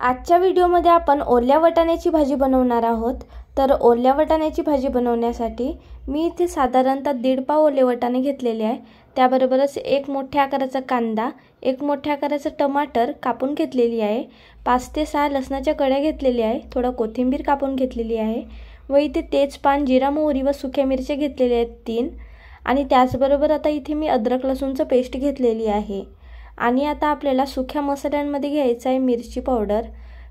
आजच्या व्हिडिओमध्ये आपण ओल्या वाटाण्याची भाजी बनवणार आहोत। तर ओल्या वाटाण्याची भाजी बनवण्यासाठी मी इथे साधारणतः 1.5 पाव ओले वाटाणे घेतलेले आहे। त्याबरोबरच एक मोठ्या आकाराचा कांदा, एक मोठ्या आकाराचा टमाटर कापून घेतलेली आहे, 5 ते 6 लसणाच्या कळ्या घेतलेल्या आहे, थोडा कोथिंबीर कापून घेतलेली आहे व इथे तेजपान, जिरा, मोहरी व सुक्या मिरच्या घेतलेल्या आहेत 3। आणि त्याचबरोबर आता इथे मी अद्रक लसूणचं पेस्ट घेतलेली आहे। आणि आता आपल्याला सुक्या मसाल्यांमध्ये घ्यायचं आहे मिरची पावडर।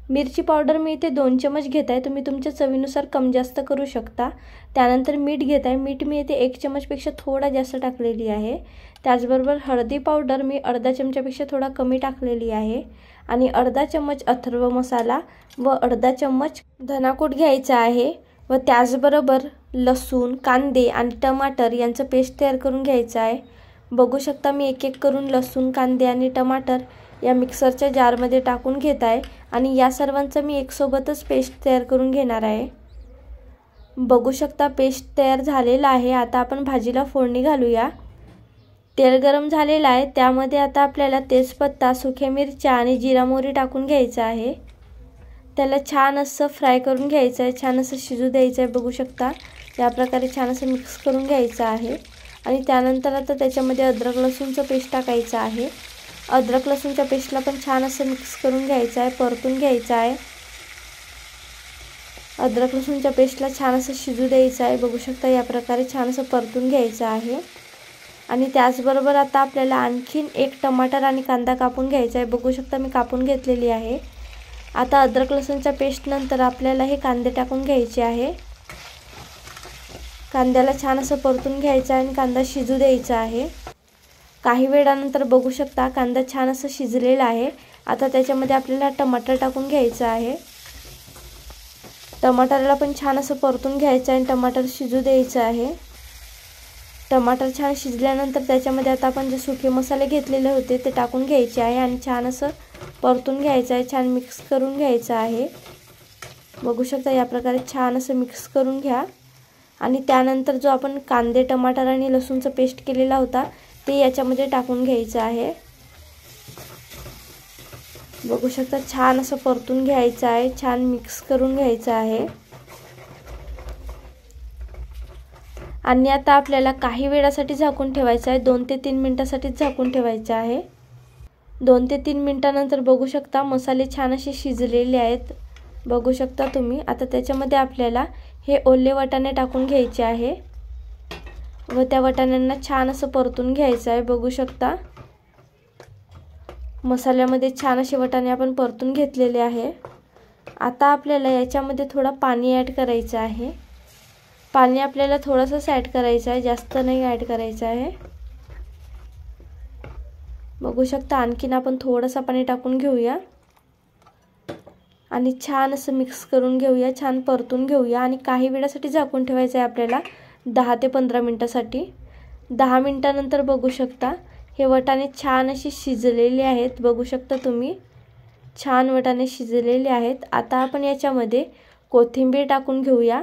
मिरची पावडर मी इथे 2 चमच घेत आहे, तुम्ही तुमच्या चवीनुसार कम जास्त करू शकता। त्यानंतर मीठ घेत आहे, मीठ मी इथे 1 चमचपेक्षा थोडा जास्त टाकलेली आहे। त्याचबरोबर हळदी पावडर मी अर्धा चमचापेक्षा थोडा कमी टाकलेली आहे। आणि अर्धा चमच अथर्व मसाला व अर्धा चमच धनाकूट घ्यायचा आहे व त्याचबरोबर लसूण, कांदे आणि टमाटर यांचं पेस्ट तयार करून घ्यायचं आहे। बघू शकता मी एक एक करून लसूण, कांदे आणि टमाटर या मिक्सरच्या जारमध्ये टाकून घेत आहे आणि या सर्वांचं मी एकसोबतच पेस्ट तयार करून घेणार आहे। बघू शकता पेस्ट तयार झालेला आहे। आता आपण भाजीला फोडणी घालूया। तेल गरम झालेलं आहे, त्यामध्ये आता आपल्याला तेजपत्ता, सुक्या मिरच्या आणि जिरा, मोहरी टाकून घ्यायचं आहे। त्याला छान असं फ्राय करून घ्यायचं आहे, छान असं शिजू द्यायचं आहे। बघू शकता या प्रकारे छान असं मिक्स करून घ्यायचं आहे। आणि त्यानंतर आता त्याच्यामध्ये अद्रक लसूणचं पेस्ट टाकायचं आहे। अद्रक लसूणच्या पेस्टला पण छान असं मिक्स करून घ्यायचं आहे, परतून घ्यायचं आहे। अद्रक लसूणच्या पेस्टला छान असं शिजू द्यायचं आहे। बघू शकता या प्रकारे छान असं परतून घ्यायचं आहे। आणि त्याचबरोबर आता आपल्याला आणखीन एक टमाटर आणि कांदा कापून घ्यायचा आहे। बघू शकता मी कापून घेतलेली आहे। आता अद्रक लसूणच्या पेस्ट नंतर आपल्याला हे कांदे टाकून घ्यायचे आहे। कांद्याला छान असं परतून घ्यायचं आहे आणि कांदा शिजू द्यायचा आहे। काही वेळानंतर बघू शकता कांदा छान असं शिजलेला आहे। आता त्याच्यामध्ये आपल्याला टमाटर टाकून घ्यायचं आहे। टमाटरला पण छान असं परतून घ्यायचं आहे आणि टमाटर शिजू द्यायचं आहे। टमाटर छान शिजल्यानंतर त्याच्यामध्ये आता आपण जे सुके मसाले घेतलेले होते ते टाकून घ्यायचे आहे आणि छान असं परतून घ्यायचं आहे, छान मिक्स करून घ्यायचं आहे। बघू शकता या प्रकारे छान असं मिक्स करून घ्या। आणि त्यानंतर जो आपण कांदे, टमाटर आणि लसूणचं पेस्ट केलेला होता ते याच्यामध्ये टाकून घ्यायचं आहे। बघू शकता छान असं परतून घ्यायचं आहे, छान मिक्स करून घ्यायचं आहे। आणि आता आपल्याला काही वेळासाठी झाकून ठेवायचं आहे, 2 ते 3 मिनिटांसाठी झाकून ठेवायचं आहे। 2 ते 3 मिनिटांनंतर बघू शकता मसाले छान असे शिजलेले आहेत। बघू शकता तुम्ही। आता त्याच्यामध्ये आपल्याला हे ओले वाटाणे टाकून घ्यायचे आहे व त्या वाटाण्यांना छान असं परतून घ्यायचं आहे। बघू शकता मसाल्यामध्ये छान असे वाटाणे आपण परतून घेतलेले आहे। आता आपल्याला याच्यामध्ये थोडा पाणी ॲड करायचं आहे। पाणी आपल्याला थोडंसंच ॲड करायचं आहे, जास्त नाही ॲड करायचं आहे। बघू शकता आणखीन आपण थोडंसं पाणी टाकून घेऊया आणि छान असं मिक्स करून घेऊया, छान परतून घेऊया। आणि काही वेळासाठी झाकून ठेवायचं आहे आपल्याला 10 ते 15 मिनिटांसाठी। 10 मिनिटांनंतर बघू शकता हे वाटाणे छान असे शिजलेले आहेत। बघू शकता तुम्ही छान वाटाणे शिजलेले आहेत। आता आपण याच्यामध्ये कोथिंबीर टाकून घेऊया।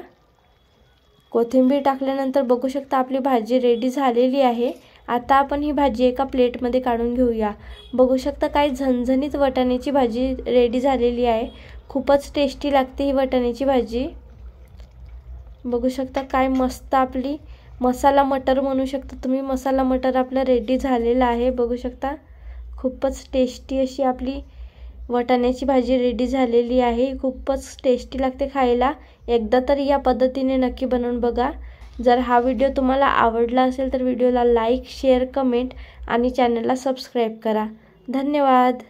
कोथिंबीर टाकल्यानंतर बघू शकता आपली भाजी रेडी झालेली आहे। आता आपण ही भाजी एका प्लेटमध्ये काढून घेऊया। बघू शकता काय झणझणीत वाटाण्याची भाजी रेडी झालेली आहे। खूपच टेस्टी लागते ही वाटाण्याची भाजी। बघू शकता काय मस्त आपली मसाला मटर म्हणू शकता तुम्ही, मसाला मटर आपला रेडी झालेला आहे। बघू शकता खूपच टेस्टी अशी आपली वाटाण्याची भाजी रेडी झालेली आहे। खूपच टेस्टी लागते खायला। एकदा तरी या पद्धतीने नक्की बनवून बघा। जर हा व्हिडिओ तुम्हाला आवडला असेल तर व्हिडिओला लाईक, शेअर, कमेंट आणि चॅनलला सबस्क्राईब करा। धन्यवाद।